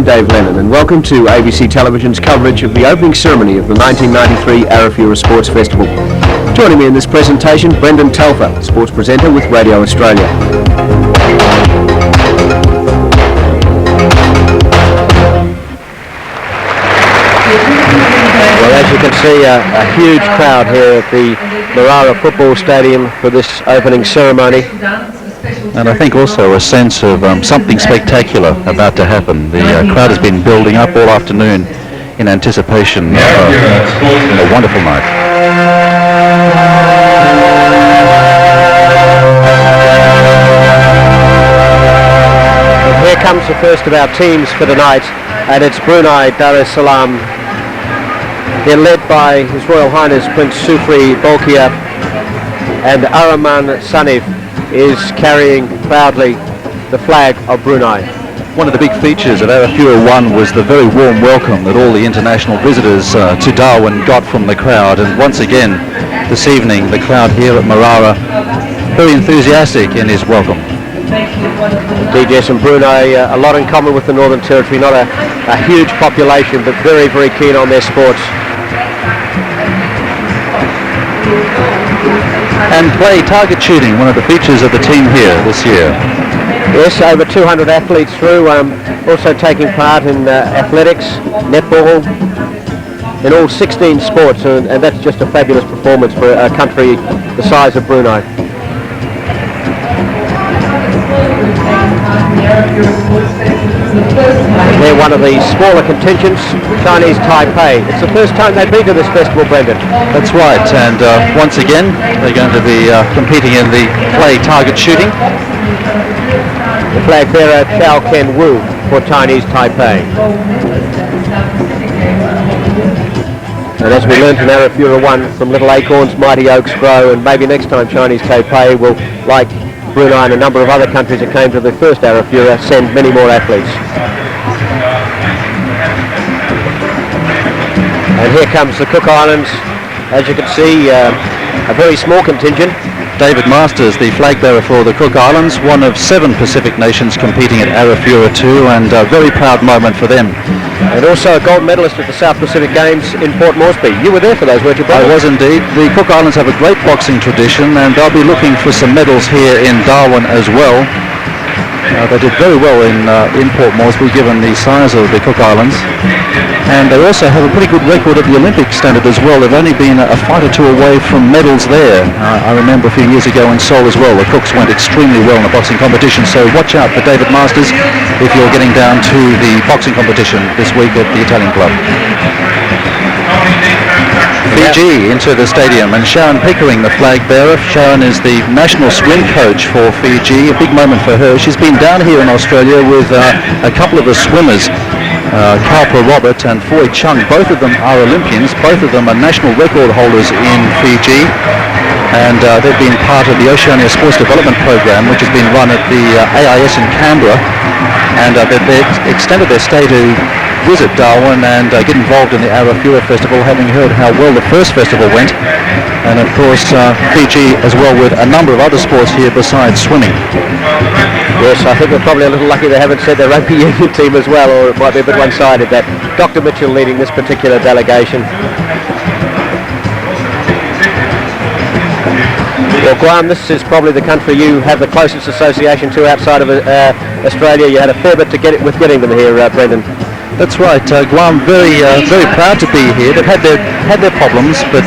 I'm Dave Lennon, and welcome to ABC Television's coverage of the opening ceremony of the 1993 Arafura Sports Festival. Joining me in this presentation, Brendan Telfer, sports presenter with Radio Australia. Well, as you can see, a huge crowd here at the Marara Football Stadium for this opening ceremony. And I think also a sense of something spectacular about to happen. The crowd has been building up all afternoon in anticipation of a wonderful night. And here comes the first of our teams for tonight, and it's Brunei Dar es Salaam. They're led by His Royal Highness Prince Sufri Bolkiah, and Araman Sanif is carrying proudly the flag of Brunei. One of the big features of Arafura 1 was the very warm welcome that all the international visitors to Darwin got from the crowd, and once again this evening the crowd here at Marara very enthusiastic in his welcome. Indeed, yes, and Brunei a lot in common with the Northern Territory, not a huge population, but very, very keen on their sports. And play target shooting, one of the features of the team here this year. Yes, over 200 athletes through, also taking part in athletics, netball, in all 16 sports, and that's just a fabulous performance for a country the size of Brunei. They're one of the smaller contingents, Chinese Taipei. It's the first time they've been to this festival, Brendan. That's right, and once again they're going to be competing in the play target shooting. The flag bearer Chao Ken Wu for Chinese Taipei. And as we learned in Arafura 1, from little acorns mighty oaks grow, and maybe next time Chinese Taipei will, like Brunei and a number of other countries that came to the first Arafura, send many more athletes. And here comes the Cook Islands. As you can see, a very small contingent. David Masters, the flag bearer for the Cook Islands, one of 7 Pacific nations competing at Arafura 2, and a very proud moment for them. And also a gold medalist at the South Pacific Games in Port Moresby. You were there for those, weren't you, Brian? I was indeed. The Cook Islands have a great boxing tradition, and they'll be looking for some medals here in Darwin as well. They did very well in Port Moresby, given the size of the Cook Islands. And they also have a pretty good record at the Olympic standard as well. They've only been a fight or two away from medals there. I remember a few years ago in Seoul as well, the Cooks went extremely well in the boxing competition. So watch out for David Masters if you're getting down to the boxing competition this week at the Italian club. Fiji into the stadium, and Sharon Pickering, the flag bearer. Sharon is the national swim coach for Fiji. A big moment for her. She's been down here in Australia with a couple of the swimmers, Kalpa Robert and Foy Chung. Both of them are Olympians. Both of them are national record holders in Fiji, and they've been part of the Oceania Sports Development Program, which has been run at the AIS in Canberra, and they've extended their stay to visit Darwin and get involved in the Arafura Festival, having heard how well the first festival went. And of course Fiji as well, with a number of other sports here besides swimming. Yes, I think they're probably a little lucky they haven't said their rugby union team as well, or it might be a bit one-sided. That Dr. Mitchell leading this particular delegation. Well, Guam, this is probably the country you have the closest association to outside of Australia. You had a fair bit to get with getting them here, Brendan. That's right. Guam very proud to be here. They've had their problems, but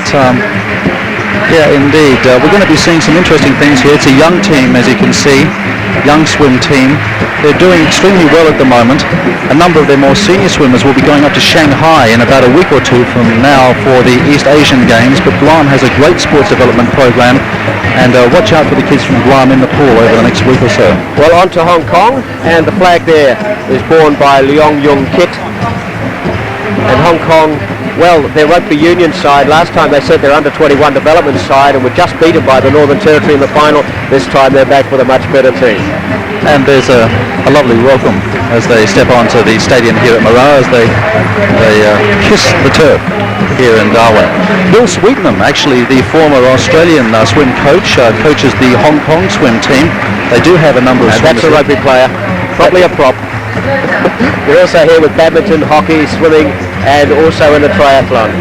yeah, indeed, we're going to be seeing some interesting things here. It's a young team, as you can see, young swim team. They're doing extremely well at the moment. A number of their more senior swimmers will be going up to Shanghai in about a week or two from now for the East Asian Games. But Guam has a great sports development program, and watch out for the kids from Guam in the pool over the next week or so. Well, on to Hong Kong, and the flag there is borne by Leong Yung Kit. And Hong Kong, well, their rugby union side, last time they said their under-21 development side and were just beaten by the Northern Territory in the final. This time they're back with a much better team. And there's a lovely welcome as they step onto the stadium here at Marara, as they kiss the turf here in Darwin. Bill Sweetenham, actually the former Australian swim coach, coaches the Hong Kong swim team. They do have a number of swimmers. That's a rugby player, probably a prop. We're also here with badminton, hockey, swimming, and also in the triathlon.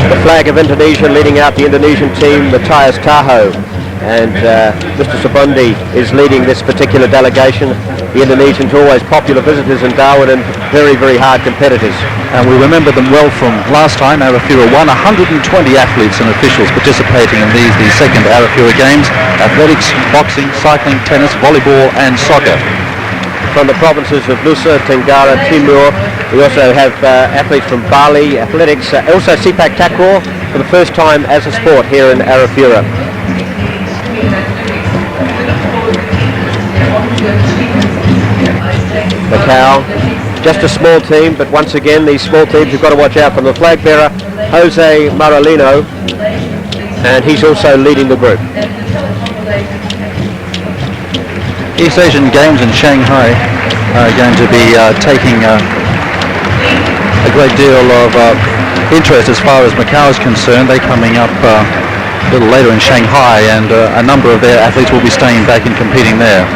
The flag of Indonesia leading out the Indonesian team, Matthias Tahoe, and Mr. Sabundi is leading this particular delegation. The Indonesians are always popular visitors in Darwin and very, very hard competitors. And we remember them well from last time. Arafura won 120 athletes and officials participating in the second Arafura Games: athletics, boxing, cycling, tennis, volleyball and soccer. From the provinces of Nusa Tenggara Timur, we also have athletes from Bali, athletics, also Sepak Takraw for the first time as a sport here in Arafura. Macau, just a small team, but once again these small teams you've got to watch out. From the flag bearer, Jose Marolino, and he's also leading the group. East Asian Games in Shanghai are going to be taking a great deal of interest as far as Macau is concerned. They're coming up a little later in Shanghai, and a number of their athletes will be staying back and competing there.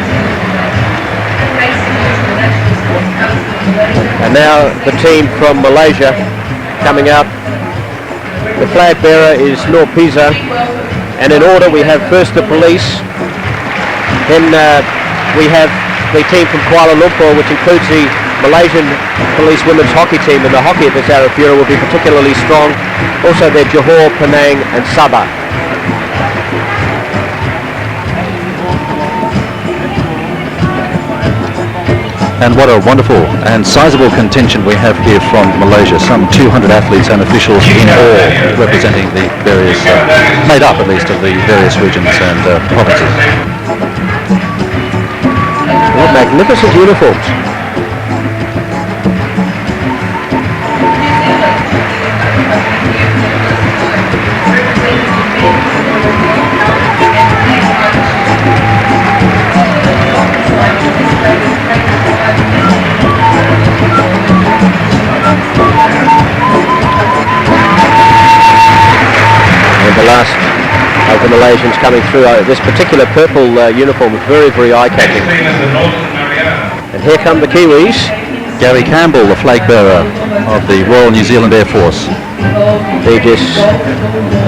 And now the team from Malaysia coming up. The flag bearer is Nur Pisa, and in order we have first the police, then we have the team from Kuala Lumpur, which includes the Malaysian police women's hockey team, and the hockey at this Arafura will be particularly strong. Also their Johor, Penang and Sabah. And what a wonderful and sizable contingent we have here from Malaysia. Some 200 athletes and officials in all, representing the various, made up at least of the various regions and provinces. What magnificent uniforms. The last of the Malaysians coming through. This particular purple uniform is very, very eye-catching. And here come the Kiwis. Gary Campbell, the flag bearer of the Royal New Zealand Air Force.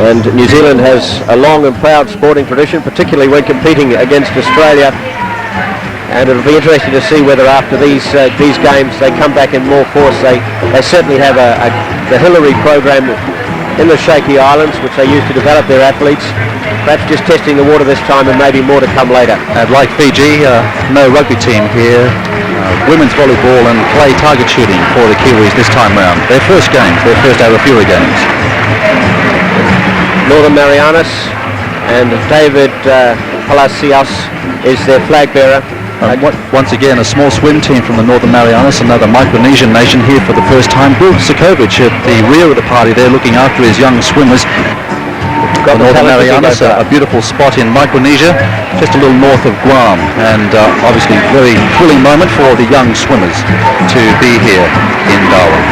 And New Zealand has a long and proud sporting tradition, particularly when competing against Australia. And it'll be interesting to see whether after these games they come back in more force. They certainly have the Hillary program in the Shaky Islands, which they use to develop their athletes. Perhaps just testing the water this time, and maybe more to come later. And like Fiji, no rugby team here. Women's volleyball and clay target shooting for the Kiwis this time round. Their first games, their first Arafura Games. Northern Marianas and David Palacios is their flag bearer. Once again, a small swim team from the Northern Marianas, another Micronesian nation here for the first time. Bill Sikovic at the rear of the party there, looking after his young swimmers. The Northern Marianas, a beautiful spot in Micronesia, just a little north of Guam, and obviously very thrilling moment for the young swimmers to be here in Darwin.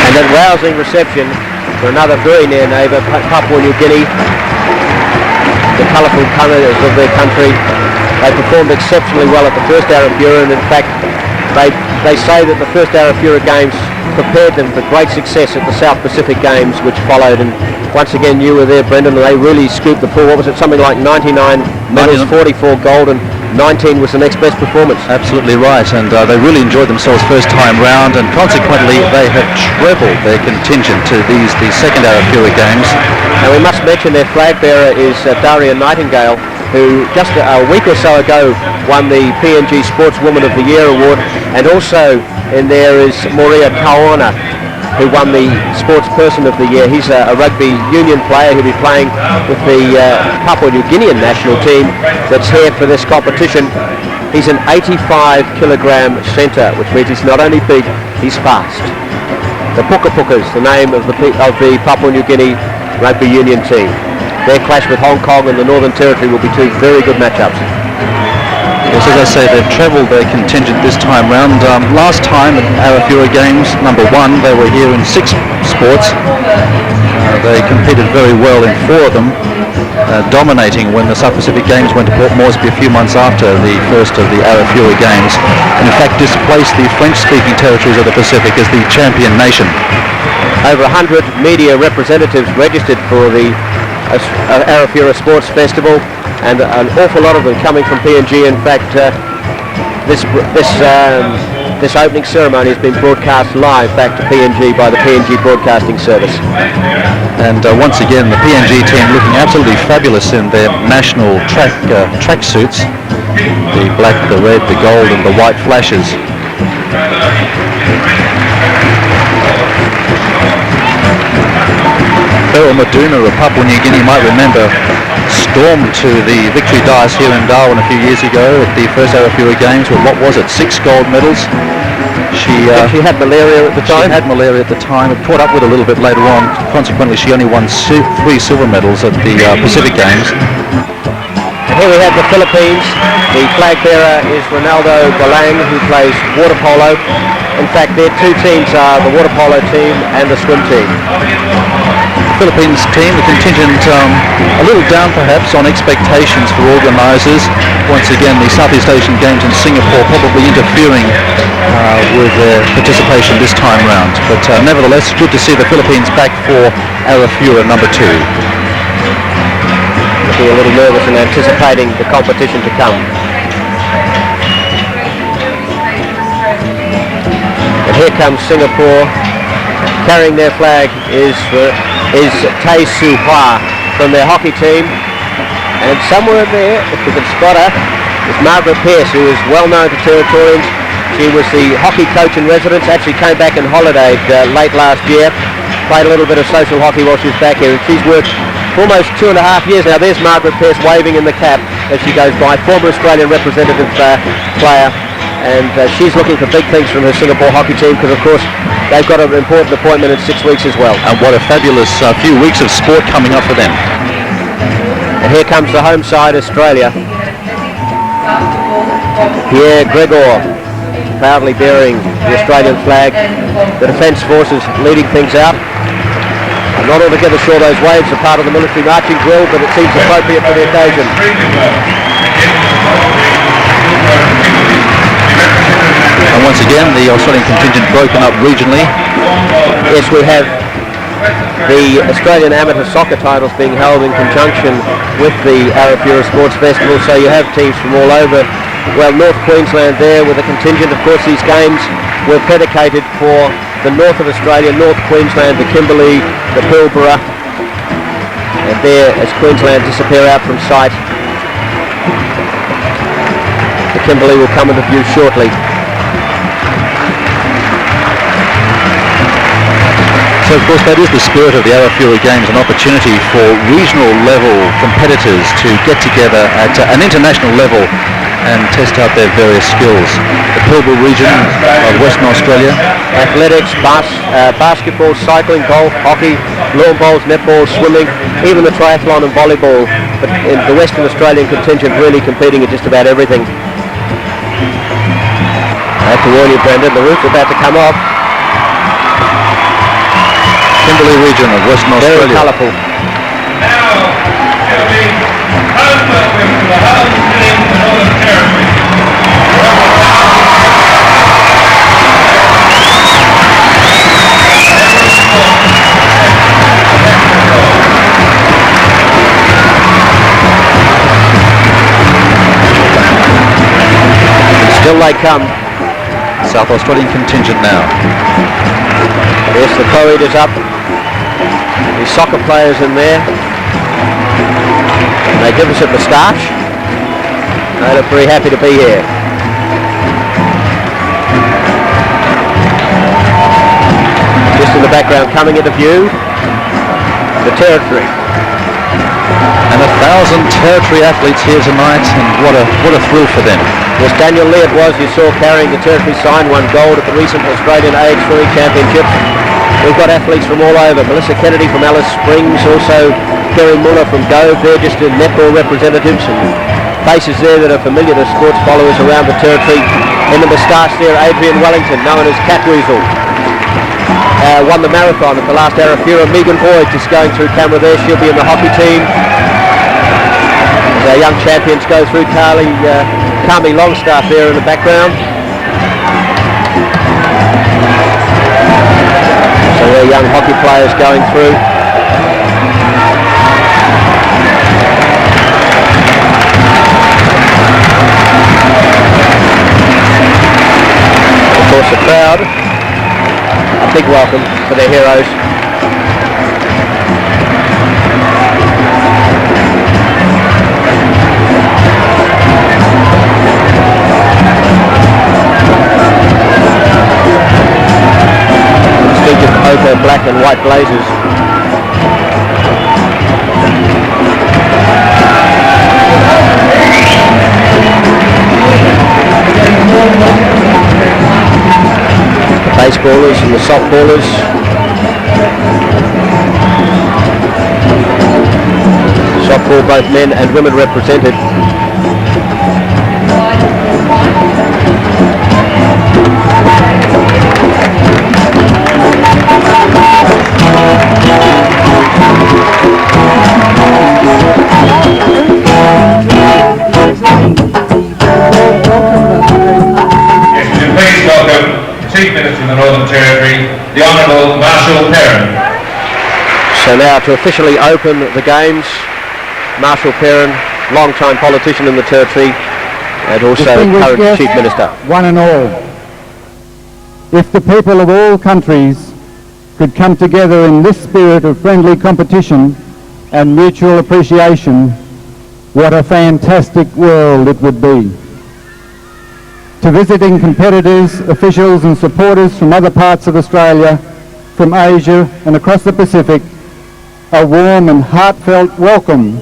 And a rousing reception for another very near neighbour, Papua New Guinea. The colourful colours of their country. They performed exceptionally well at the first Arafura, and in fact they say that the first Arafura Games prepared them for great success at the South Pacific Games which followed, and once again you were there, Brendan, and they really scooped the pool. What was it, something like 99 medals, 44 gold, and 19 was the next best performance. Absolutely right, and they really enjoyed themselves first time round, and consequently they have trebled their contingent to these second Arafura Games. And we must mention their flag bearer is Daria Nightingale, who just a week or so ago won the PNG Sportswoman of the Year award, and also in there is Maria Kawana, who won the Sportsperson of the Year. He's a rugby union player who'll be playing with the Papua New Guinean national team that's here for this competition. He's an 85 kilogram centre, which means he's not only big, he's fast. The Puka Pukas, the name of the Papua New Guinea rugby union team. Their clash with Hong Kong and the Northern Territory will be two very good matchups. Yes, as I say, they've trebled their contingent this time round. Last time at Arafura Games, number 1, they were here in 6 sports. They competed very well in 4 of them, dominating when the South Pacific Games went to Port Moresby a few months after the first of the Arafura Games, and in fact displaced the French-speaking territories of the Pacific as the champion nation. Over 100 media representatives registered for the Arafura Sports Festival, and an awful lot of them coming from PNG. In fact, this opening ceremony has been broadcast live back to PNG by the PNG Broadcasting Service. And once again, the PNG team looking absolutely fabulous in their national track suits, the black, the red, the gold, and the white flashes. Beryl Maduna of Papua New Guinea, might remember, stormed to the victory dais here in Darwin a few years ago at the first Arafura Games with, what was it, 6 gold medals. She had malaria at the time? She had malaria at the time. It caught up with a little bit later on. Consequently, she only won 3 silver medals at the Pacific Games. And here we have the Philippines. The flag bearer is Ronaldo Galang, who plays water polo. In fact, their 2 teams are the water polo team and the swim team. Philippines team, the contingent a little down perhaps on expectations for organisers. Once again, the Southeast Asian Games in Singapore probably interfering with their participation this time round. But nevertheless, good to see the Philippines back for Arafura number 2. Looking a little nervous and anticipating the competition to come. And here comes Singapore. Carrying their flag is Tay Soo Hwa from their hockey team, and somewhere there, if we can spot her, is Margaret Pearce, who is well known to Territorians. She was the hockey coach in residence, actually came back and holidayed late last year, played a little bit of social hockey while she was back here, and she's worked for almost 2.5 years now. There's Margaret Pearce waving in the cap as she goes by, former Australian representative player, and she's looking for big things from her Singapore hockey team, because of course they've got an important appointment in 6 weeks as well. And what a fabulous few weeks of sport coming up for them. And here comes the home side, Australia. Pierre Gregor proudly bearing the Australian flag. The Defence Forces leading things out. I'm not altogether sure those waves are part of the military marching drill, but it seems appropriate for the occasion. And once again, the Australian contingent broken up regionally. Yes, we have the Australian Amateur Soccer titles being held in conjunction with the Arafura Sports Festival, so you have teams from all over. Well, North Queensland there with a contingent. Of course, these games were predicated for the north of Australia, North Queensland, the Kimberley, the Pilbara, and there as Queensland disappear out from sight, the Kimberley will come into view shortly. So of course that is the spirit of the Arafura Games, an opportunity for regional level competitors to get together at an international level and test out their various skills. The Pilbara region of Western Australia. Athletics, basketball, cycling, golf, hockey, lawn bowls, netball, swimming, even the triathlon and volleyball. But in the Western Australian contingent really competing in just about everything. I have to warn you, Brendan, the roof's about to come off. Kimberley region of Western Australia. Very colourful. Now, it'll be home welcome to the home team of the Northern Territory. Still they come. South Australian contingent now. Yes, the parade is up. The soccer players in there. And they give us a moustache. They look very happy to be here. Just in the background, coming into view, the territory. And 1,000 territory athletes here tonight, and what a thrill for them. Yes, Daniel Lee it was, you saw, carrying the territory sign, won gold at the recent Australian Age Swimming Championships. We've got athletes from all over. Melissa Kennedy from Alice Springs, also Kerry Muller from Gove. They're just netball representatives. And Faces there that are familiar to sports followers around the territory. In the moustache there, Adrian Wellington, known as Catweasel. Won the marathon at the last Arafura. Megan Boyd just going through camera there. She'll be in the hockey team. As our young champions go through, Carmi Longstaff there in the background. So our young hockey players going through. Of course the crowd, a big welcome for their heroes. Distinctive ochre, black and white blazers. Baseballers and the softballers. Softball, both men and women represented. Chief Minister of the Northern Territory, the Honourable Marshall Perrin. So now to officially open the games, Marshall Perrin, long-time politician in the Territory and also current guests, Chief Minister. One and all, if the people of all countries could come together in this spirit of friendly competition and mutual appreciation, what a fantastic world it would be. To visiting competitors, officials and supporters from other parts of Australia, from Asia and across the Pacific, a warm and heartfelt welcome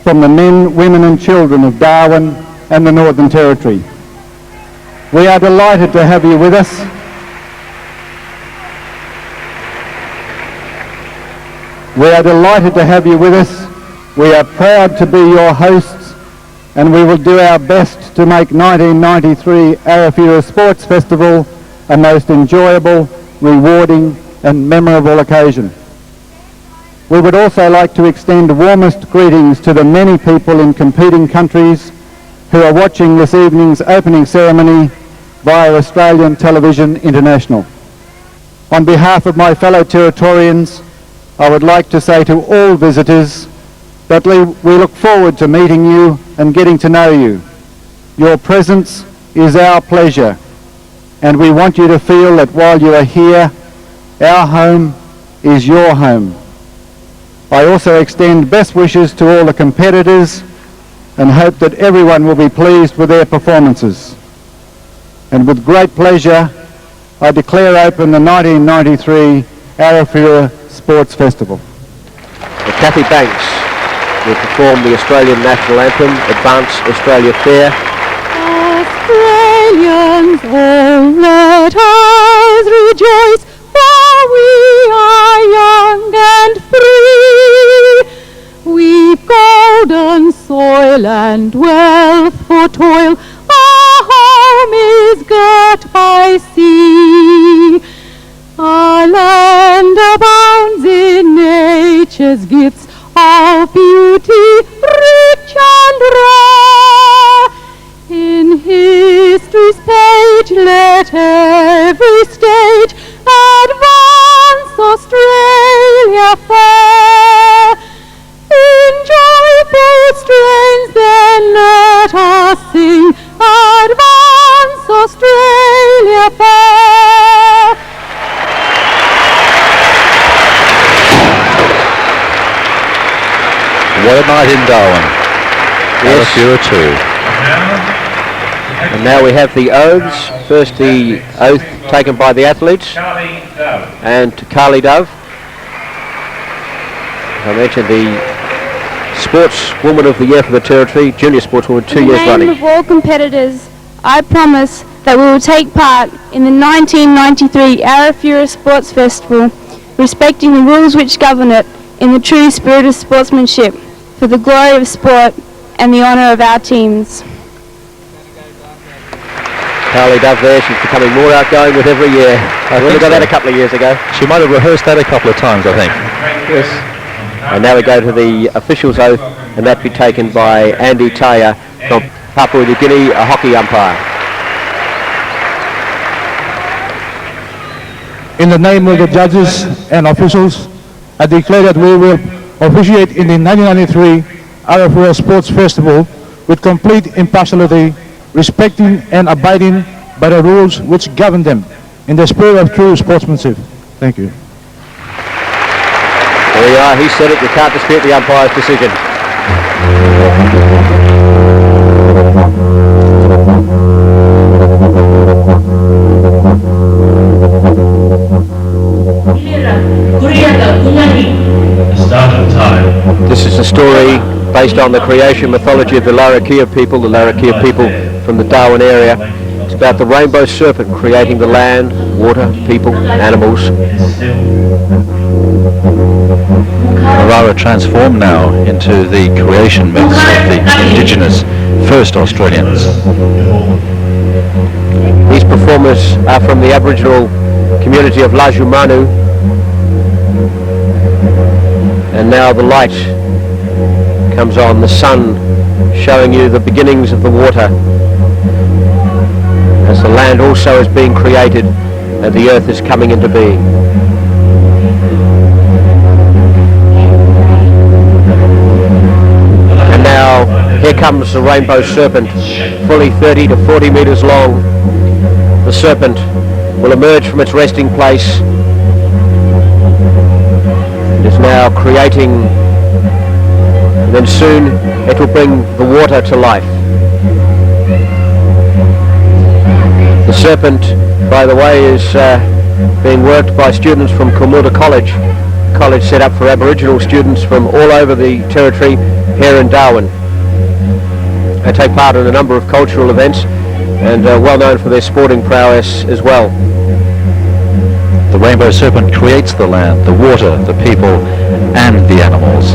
from the men, women and children of Darwin and the Northern Territory. We are delighted to have you with us. We are delighted to have you with us. We are proud to be your hosts, and we will do our best to make 1993 Arafura Sports Festival a most enjoyable, rewarding and memorable occasion. We would also like to extend warmest greetings to the many people in competing countries who are watching this evening's opening ceremony via Australian Television International. On behalf of my fellow Territorians, I would like to say to all visitors that we look forward to meeting you and getting to know you. Your presence is our pleasure, and we want you to feel that while you are here, our home is your home. I also extend best wishes to all the competitors and hope that everyone will be pleased with their performances. And with great pleasure, I declare open the 1993 Arafura Sports Festival. Kathy Banks will perform the Australian National Anthem, Advance Australia Fair. Australians, all let us rejoice, for we are young and free. We've golden soil and wealth for toil, our home is girt by sea. Our land abounds in nature's gifts of beauty, rich and rare. In history's page let every stage advance Australia fair. In joyful strains then let us sing, advance Australia fair. What a night in Darwin. Yes. Arafura 2. And now we have the oaths. First the oath taken by the athletes. Charlie Dove. And to Carly Dove. As I mentioned, the Sportswoman of the Year for the Territory, Junior Sportswoman, 2 years running. In the name of all competitors, I promise that we will take part in the 1993 Arafura Sports Festival, respecting the rules which govern it in the true spirit of sportsmanship, for the glory of sport and the honour of our teams. Carly Dove there, she's becoming more outgoing with every year. I think we got that a couple of years ago. She might have rehearsed that a couple of times, I think. Yes. And now we go to the official's oath, and that be taken by Andy Taya from Papua New Guinea, a hockey umpire. In the name of the judges and officials, I declare that we will officiate in the 1993 Arafura Sports Festival with complete impartiality, respecting and abiding by the rules which govern them, in the spirit of true sportsmanship. Thank you. There you are, he said it, you can't dispute the umpire's decision. This is a story based on the creation mythology of the Larrakia people from the Darwin area. It's about the rainbow serpent creating the land, water, people, animals. Marara transformed now into the creation myths of the indigenous first Australians. These performers are from the Aboriginal community of Lajumanu, and now the light comes on, the sun showing you the beginnings of the water as the land also is being created and the earth is coming into being. And now here comes the rainbow serpent, fully 30 to 40 meters long. The serpent will emerge from its resting place. It is now creating, and then soon it will bring the water to life. The serpent, by the way, is being worked by students from Kummuda College, a college set up for Aboriginal students from all over the territory here in Darwin. They take part in a number of cultural events and are well known for their sporting prowess as well. The rainbow serpent creates the land, the water, the people, and the animals.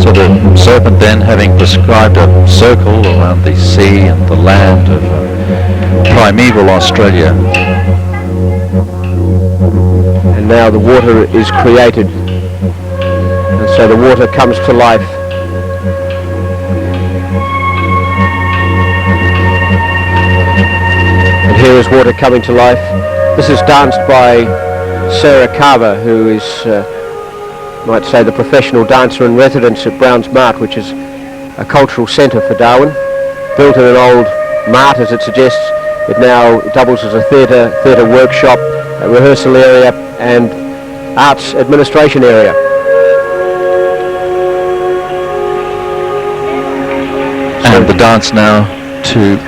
So the serpent then, having prescribed a circle around the sea and the land of primeval Australia. And now the water is created. And so the water comes to life. And here is water coming to life. This is danced by Sarah Carver, who is, might say, the professional dancer in residence at Browns Mart, which is a cultural centre for Darwin. Built in an old mart, as it suggests, it now doubles as a theatre workshop, a rehearsal area, and arts administration area. And the dance now to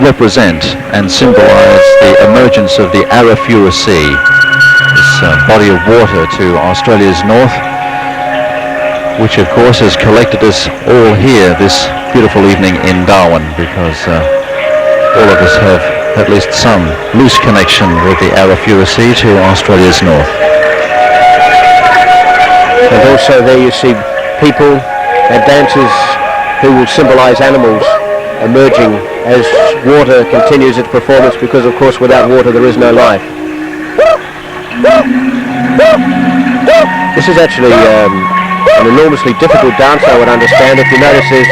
represent and symbolise the emergence of the Arafura Sea, this body of water to Australia's north, which of course has collected us all here this beautiful evening in Darwin, because all of us have at least some loose connection with the Arafura Sea to Australia's north. And also there you see people and dancers who will symbolise animals emerging as water continues its performance, because of course without water there is no life. This is actually an enormously difficult dance, I would understand. If you notice, there's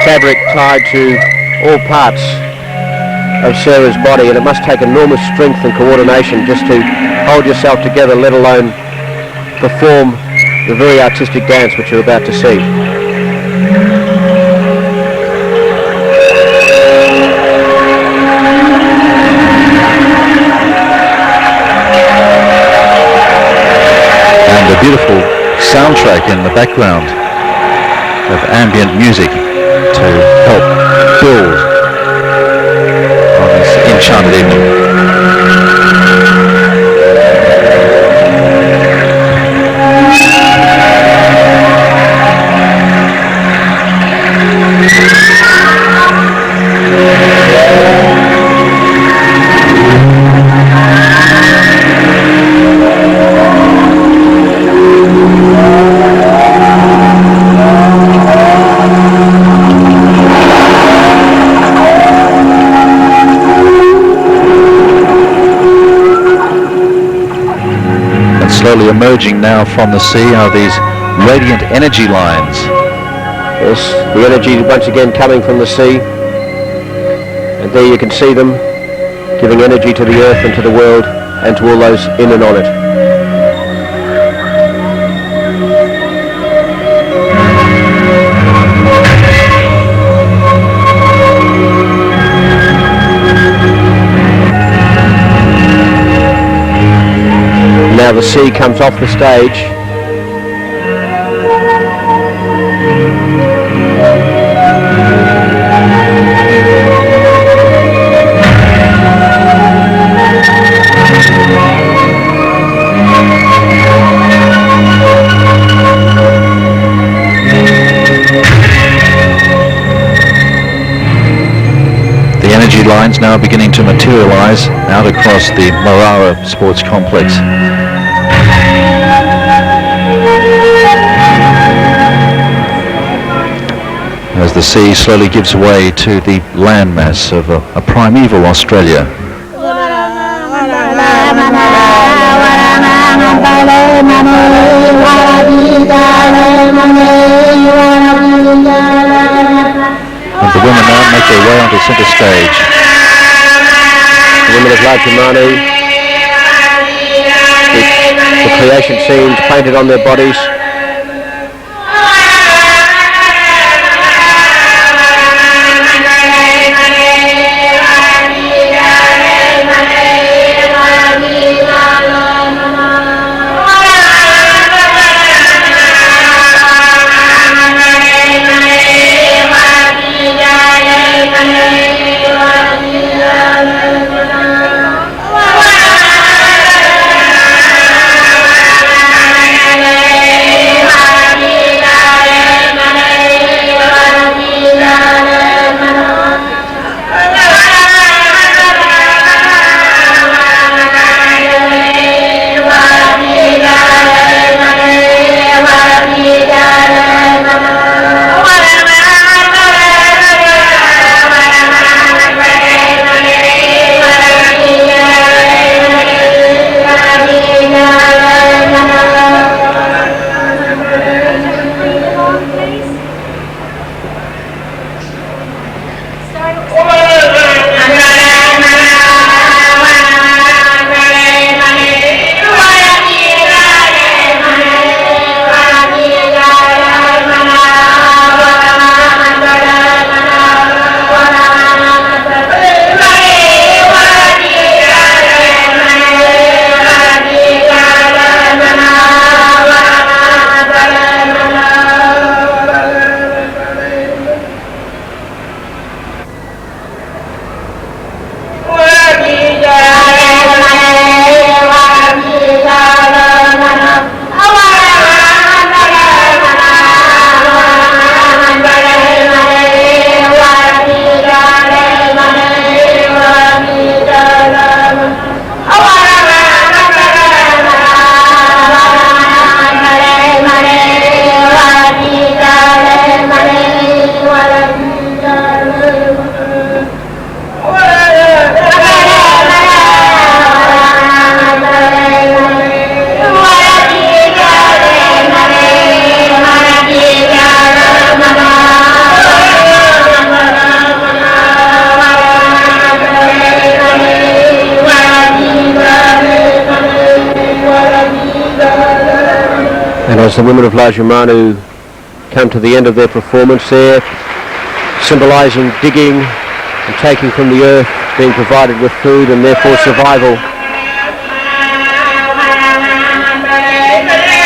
fabric tied to all parts of Sarah's body, and it must take enormous strength and coordination just to hold yourself together, let alone perform the very artistic dance which you're about to see. And a beautiful soundtrack in the background of ambient music to help build on this enchanted evening. slowly emerging now from the sea are these radiant energy lines. Yes, the energy once again coming from the sea. And there you can see them giving energy to the earth and to the world and to all those in and on it. Now the sea comes off the stage. The energy lines now beginning to materialize out across the Marara Sports Complex. As the sea slowly gives way to the landmass of a primeval Australia. And the women now make their way onto centre stage. The women of Lajamanu, the creation scenes painted on their bodies. As the women of Lajamanu come to the end of their performance there, symbolising digging and taking from the earth, being provided with food and therefore survival.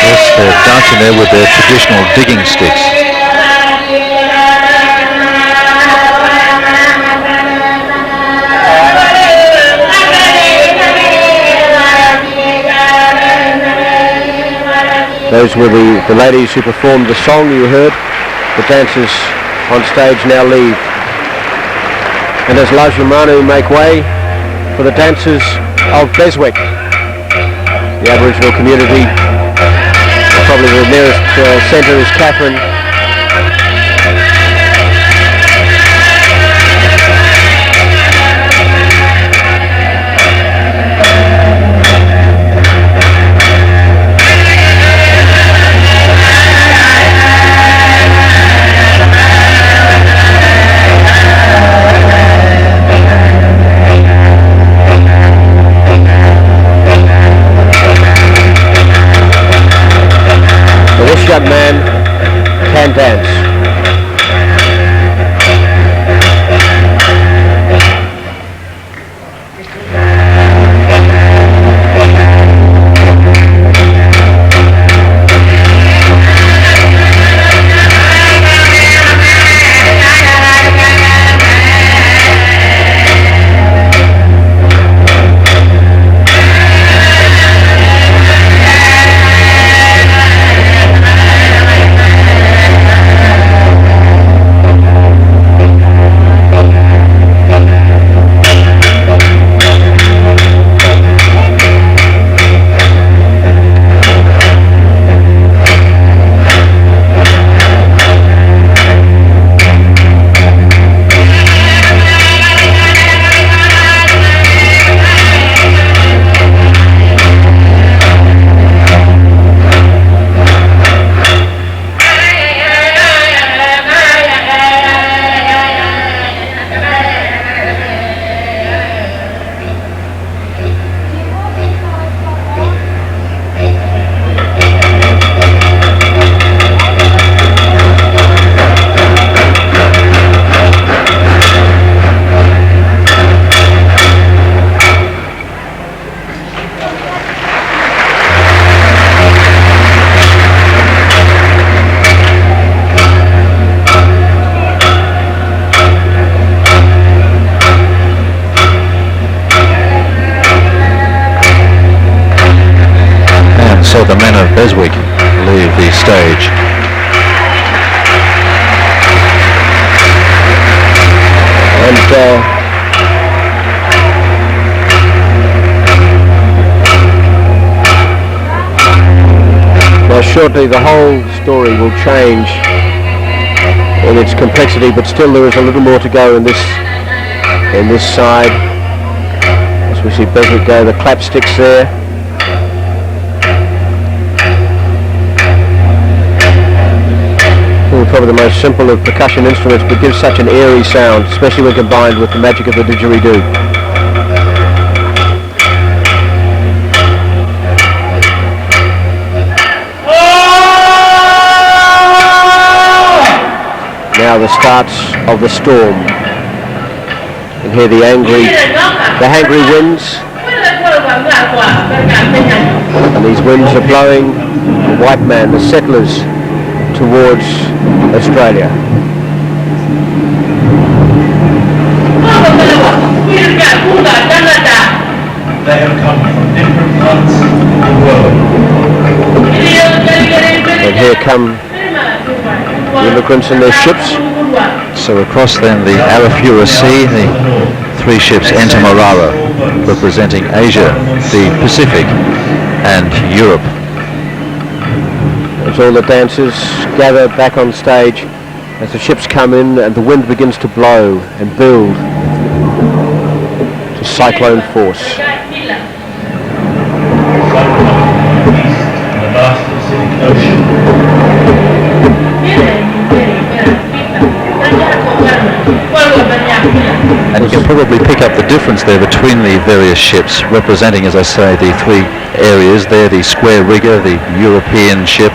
Yes, they're dancing there with their traditional digging sticks. Those were the ladies who performed the song you heard. The dancers on stage now leave. And as Lajamanu make way for the dancers of Beswick, the Aboriginal community, probably the nearest centre is Catherine. Beswick leave the stage. And well, shortly the whole story will change in its complexity, but still there is a little more to go in this side. As we see Beswick go, the clapsticks there. Probably the most simple of percussion instruments, but gives such an airy sound, especially when combined with the magic of the didgeridoo. Now the starts of the storm. You can hear the angry winds. And these winds are blowing the white man, the settlers, towards Australia. They have come from different parts of the world. And here come the immigrants in their ships. So across then the Arafura Sea, the three ships enter Marara, representing Asia, the Pacific and Europe. As all the dancers gather back on stage as the ships come in and the wind begins to blow and build to cyclone force. The vast Pacific Ocean. And you can probably pick up the difference there between the various ships, representing, as I say, the three areas there, the square rigger, the European ship.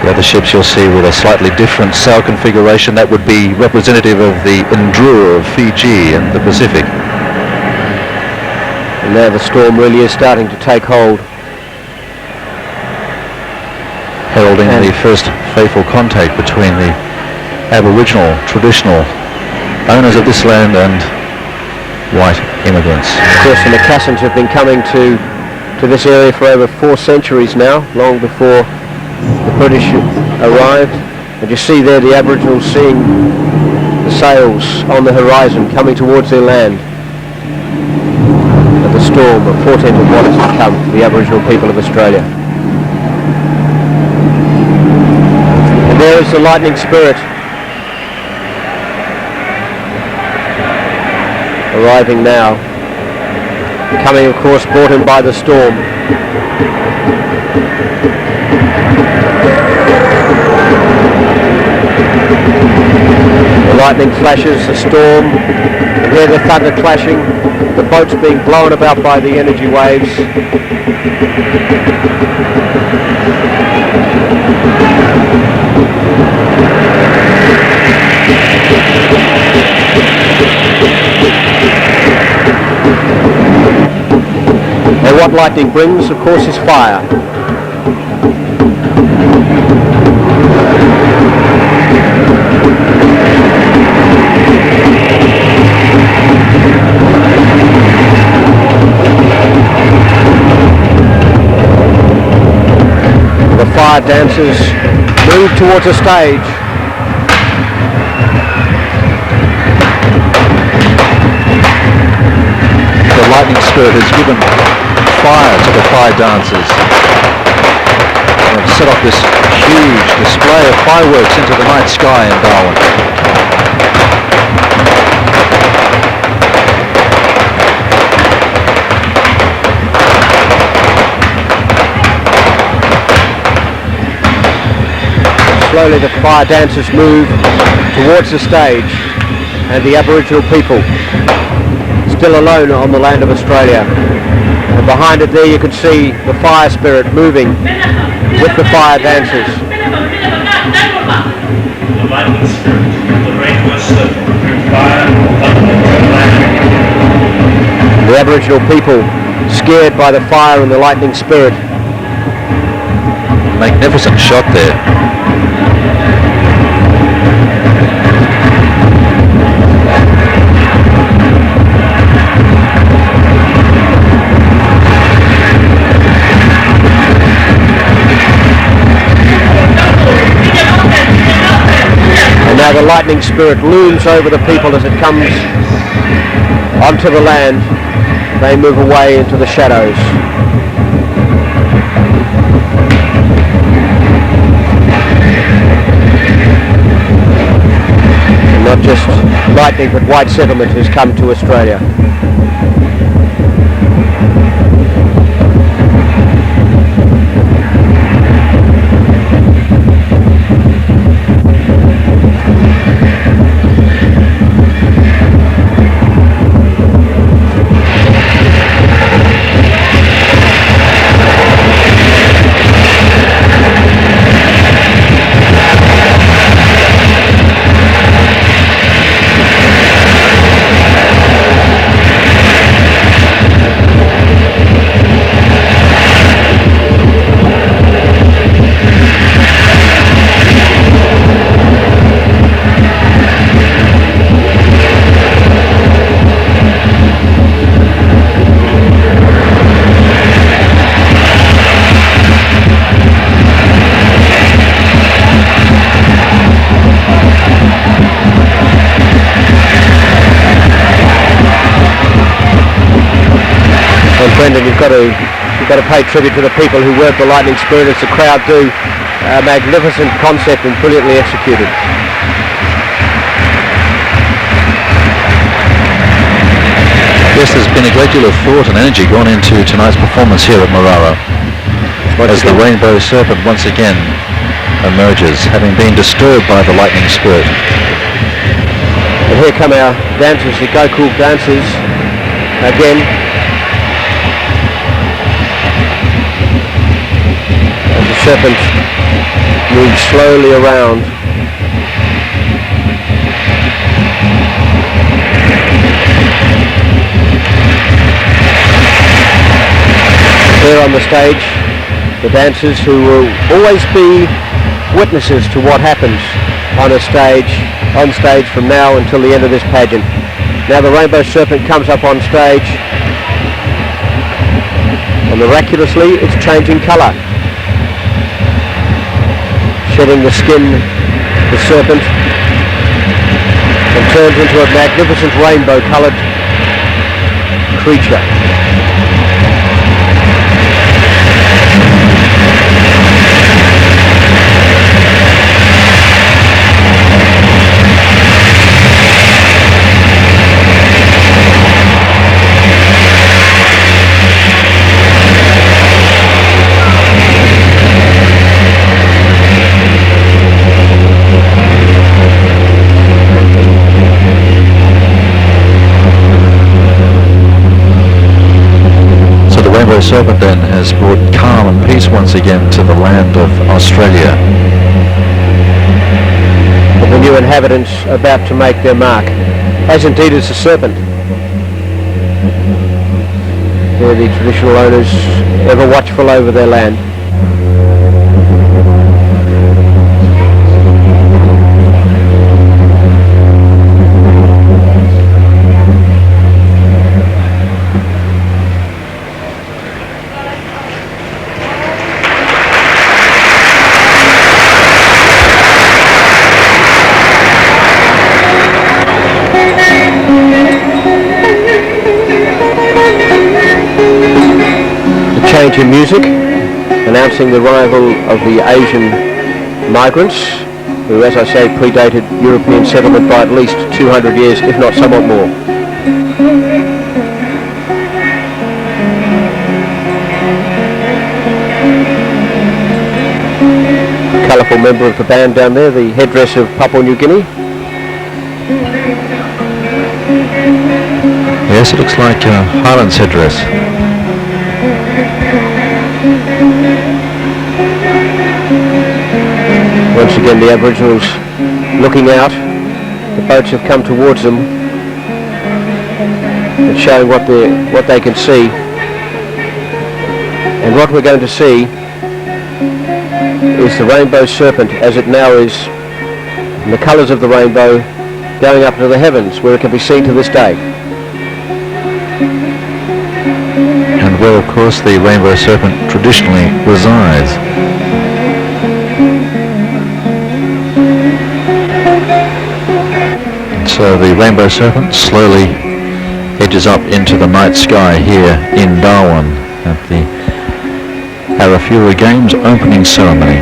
The other ships you'll see with a slightly different sail configuration, that would be representative of the Enduro of Fiji and the Pacific. And now the storm really is starting to take hold. Heralding the first fateful contact between the Aboriginal, traditional owners of this land and white immigrants. Of course, the Macassans have been coming to this area for over 4 centuries now, long before the British arrived. And you see there the Aboriginals seeing the sails on the horizon coming towards their land. And the storm, a portent of what is to come for the Aboriginal people of Australia. And there is the lightning spirit arriving now, coming of course brought in by the storm. The lightning flashes, the storm, and hear the thunder clashing, the boats being blown about by the energy waves. And what lightning brings, of course, is fire. The fire dancers move towards the stage. The lightning spirit has given fire to the fire dancers. They've set off this huge display of fireworks into the night sky in Darwin. Slowly the fire dancers move towards the stage, and the Aboriginal people still alone on the land of Australia. And behind it there you can see the fire spirit moving with the fire dancers. The lightning spirit, the rainbow serpent, fire, thunder, and lightning. The Aboriginal people, scared by the fire and the lightning spirit. Magnificent shot there. the lightning spirit looms over the people as it comes onto the land. They move away into the shadows. And not just lightning, but white settlement has come to Australia. Brendan, you've got to pay tribute to the people who work the lightning spirit as the crowd do. A magnificent concept and brilliantly executed. Yes, there's been a great deal of thought and energy gone into tonight's performance here at Marara, as the Rainbow Serpent once again emerges, having been disturbed by the lightning spirit. And here come our dancers, the Gokul dancers, again. The serpent moves slowly around. Here on the stage, the dancers who will always be witnesses to what happens on stage from now until the end of this pageant. Now the Rainbow Serpent comes up on stage, and miraculously it's changing colour. Shedding the skin, the serpent, and turns into a magnificent rainbow-coloured creature. Rainbow Serpent then has brought calm and peace once again to the land of Australia. But the new inhabitants about to make their mark, as indeed is the serpent. They're the traditional owners, ever watchful over their land. Change in music, announcing the arrival of the Asian migrants, who, as I say, predated European settlement by at least 200 years, if not somewhat more. Colourful member of the band down there, the headdress of Papua New Guinea. Yes, it looks like Highlands headdress. Once again, the Aboriginals looking out. The boats have come towards them and showing what they can see. And what we're going to see is the Rainbow Serpent as it now is, and the colours of the rainbow going up to the heavens, where it can be seen to this day. And where, of course, the Rainbow Serpent traditionally resides. as the Rainbow Serpent slowly edges up into the night sky here in Darwin at the Arafura Games opening ceremony.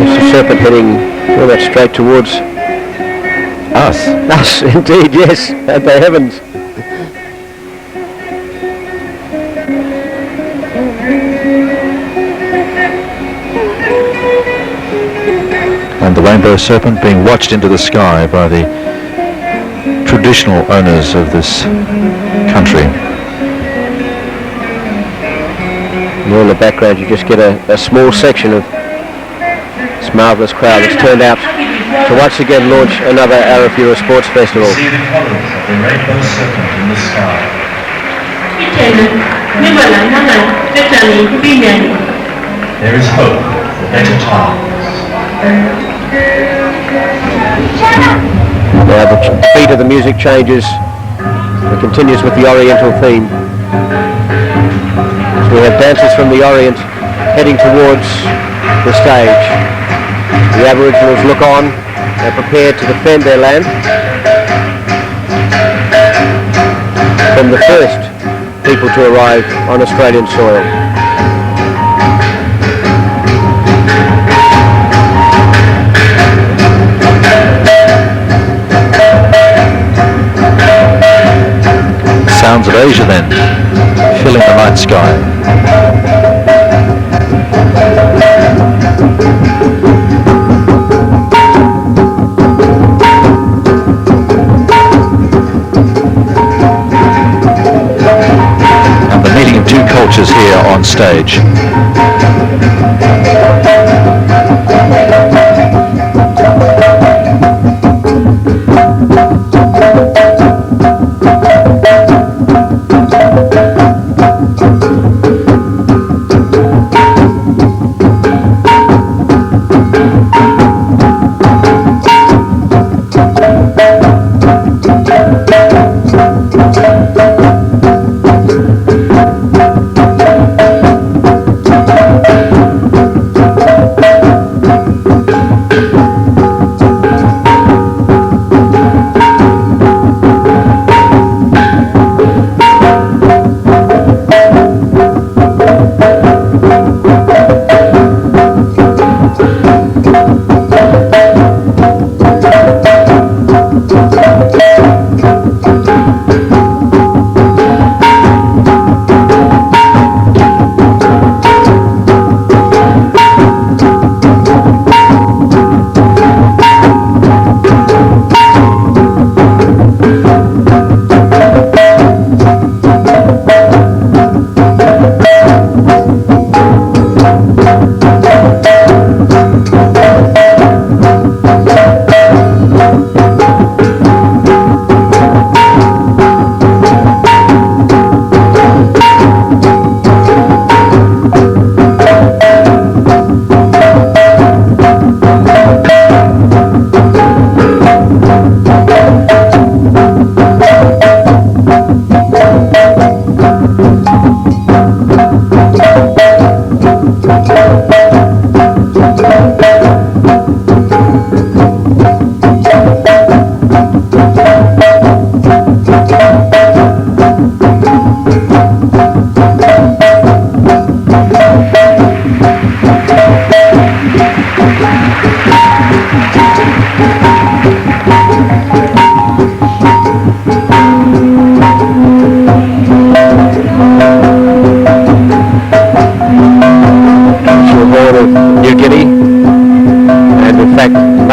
It's the serpent heading very much straight towards Us. us, indeed, yes, and they haven't. And the Rainbow Serpent being watched into the sky by the traditional owners of this country. And in the background you just get a small section of this marvellous crowd that's turned out to once again launch another Arafura Sports Festival. See the colours of the Rainbow Serpent in the sky. There is hope for better times. Now the beat of the music changes. It continues with the Oriental theme. So we have dancers from the Orient heading towards the stage. The Aboriginals look on. They're prepared to defend their land from the first people to arrive on Australian soil. Sounds of Asia then, filling the night sky. And the meeting of two cultures here on stage.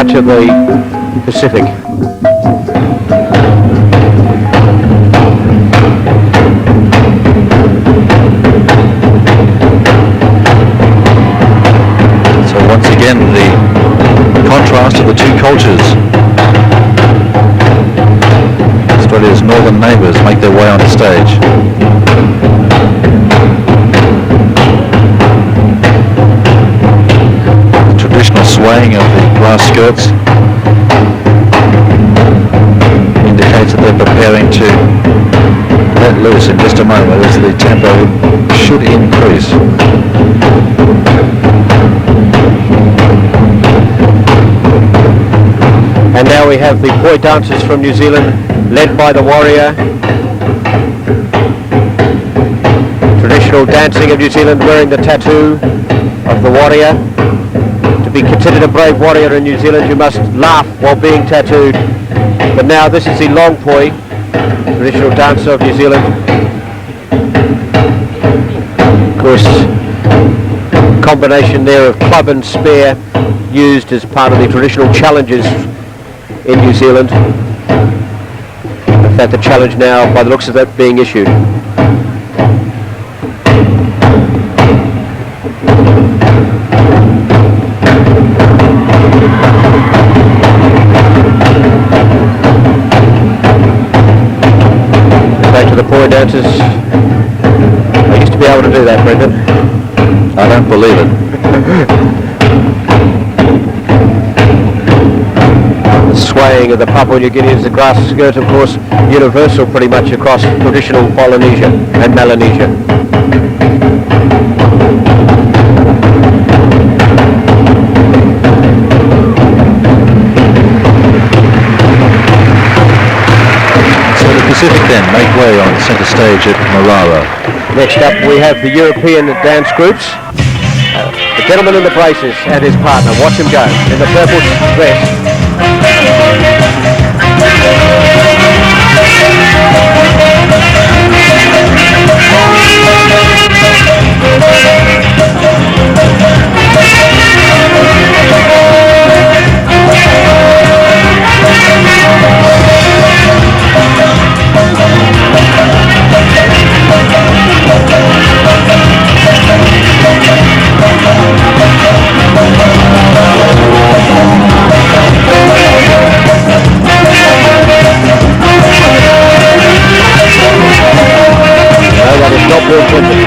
Much of the Pacific. So once again the contrast of the two cultures. Australia's northern neighbours make their way on the stage. Swaying of the glass skirts, indicating indicates that they're preparing to let loose in just a moment as the tempo should increase. And now we have the boy dancers from New Zealand, led by the warrior. Traditional dancing of New Zealand, wearing the tattoo of the warrior. To be considered a brave warrior in New Zealand, you must laugh while being tattooed. But now this is the long poi, traditional dancer of New Zealand. Of course, combination there of club and spear used as part of the traditional challenges in New Zealand. In fact, the challenge now, by the looks of that, being issued. Back to the poi dancers. I used to be able to do that, Brendan. I don't believe it. The swaying of the Papua New Guineans, the grass skirt, of course, universal pretty much across traditional Polynesia and Melanesia. So the Pacific then make way on centre stage at Marara. Next up we have the European dance groups. The gentleman in the braces and his partner. Watch him go in the purple dress. That is not Bill Clinton.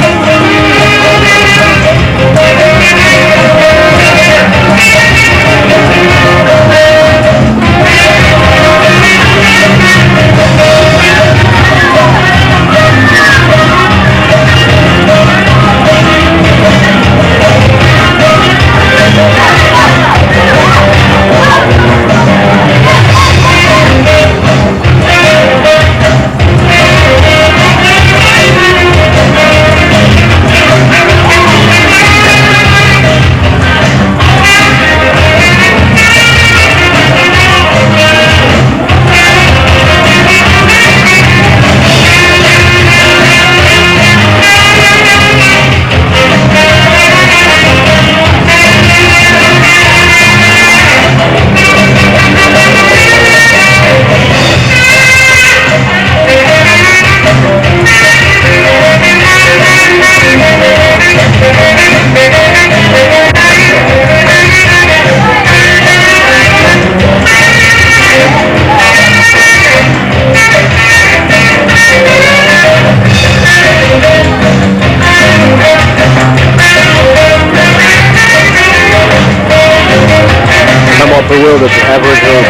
Bewildered Aboriginals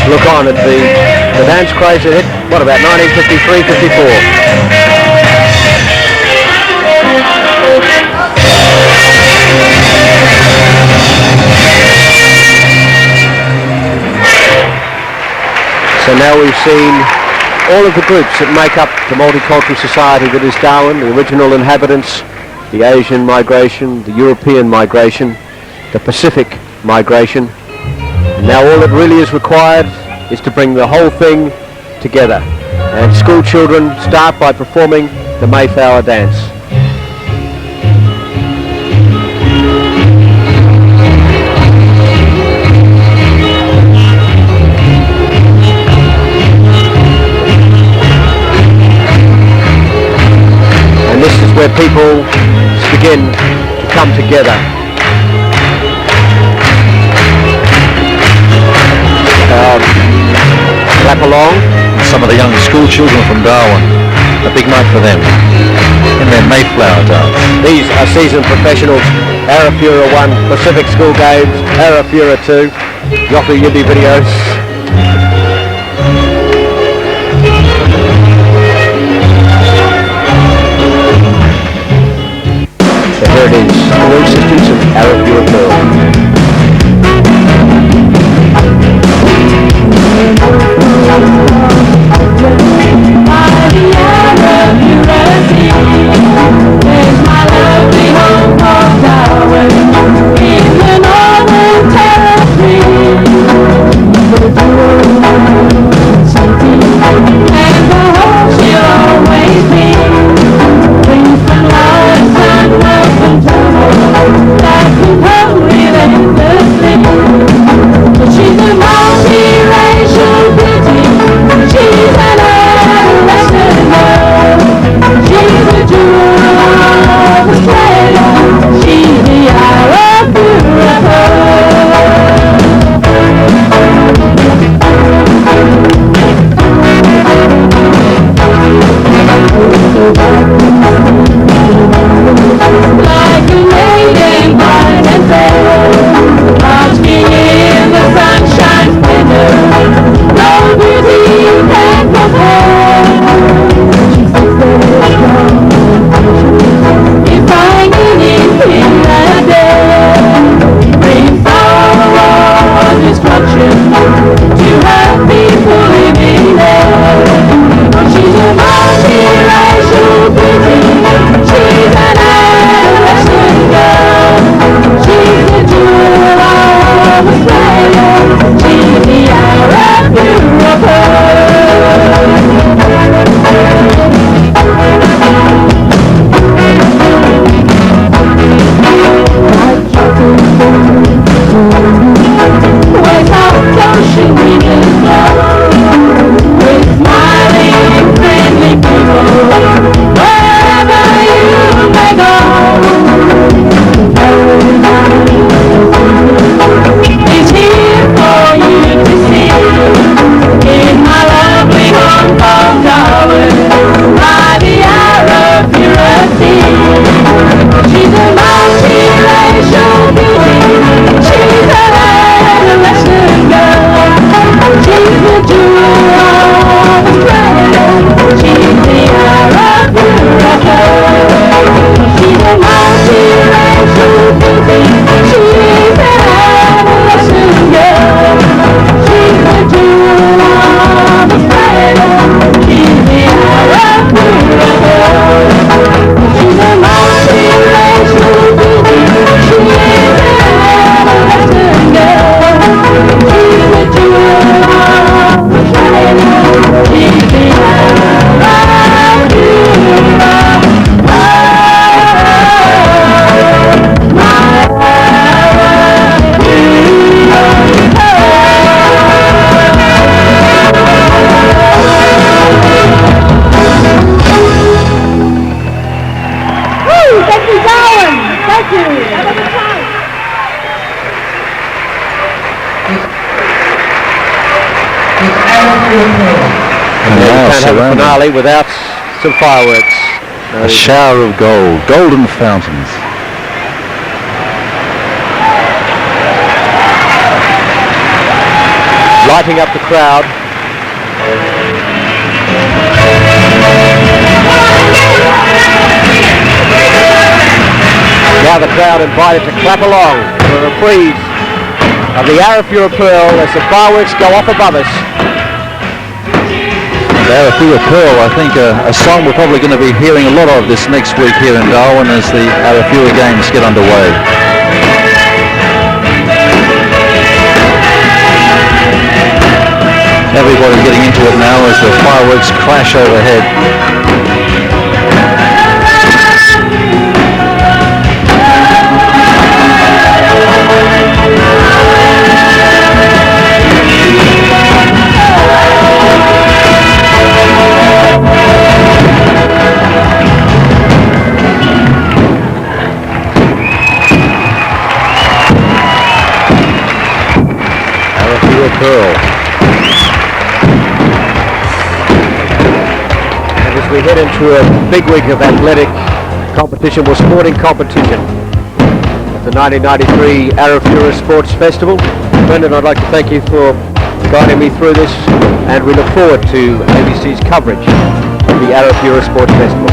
look on at the dance craze that hit, what, about 1953, 54. So now we've seen all of the groups that make up the multicultural society that is Darwin, the original inhabitants, the Asian migration, the European migration, the Pacific migration. Now all that really is required is to bring the whole thing together. And school children start by performing the Mayflower dance. And this is where people begin to come together. Clap along. Some of the young school children from Darwin, a big night for them in their Mayflower dance. These are seasoned professionals. Arafura 1, Pacific School Games, Arafura 2, Yofi Yindi videos. Here it is, All Sisters of Arafura Pearl. There's my lovely home called Darwin in the Northern Territory. And the home she'll always be, free from lies and love and trouble that can come relentlessly. But she's a multi-racial beauty, she's an adolescent girl. She's the jewel of Australia, she's the Arafura Pearl. Like a maiden bright and fair, basking in the sunshine's splendor, no beauty can compare. If finding it in a day brings sorrow or destruction to have people living there. But she's a multi-racial beauty, she's an adolescent girl. She's the jewel of Australia, she's the Arafura Pearl. Where South Ocean breezes blow, with smiling, friendly people, wherever you may go. It's here for you to see, in my lovely home called Darwin, by the Arafura Sea. She's a multi-racial beauty, she's an adolescent girl. She's the jewel of Australia, she's the Arafura Pearl. She's a multi-racial beauty, she's an adolescent girl. She's the jewel of Australia, she's the Arafura Pearl. She's a multi-racial beauty, she's an adolescent girl. She's the jewel of Australia, she's the Arafura Pearl. Thank you, Darwin. Thank you. Have a good time. And then you can't have a finale without some fireworks. A shower of gold, golden fountains. Lighting up the crowd. Now the crowd invited to clap along for a reprise of the Arafura Pearl as the fireworks go off above us. The Arafura Pearl, I think a song we're probably going to be hearing a lot of this next week here in Darwin as the Arafura Games get underway. Everybody's getting into it now as the fireworks crash overhead. Pearl. And as we head into a big week of athletic competition, or sporting competition, at the 1993 Arafura Sports Festival. Brendan, I'd like to thank you for guiding me through this, and we look forward to ABC's coverage of the Arafura Sports Festival.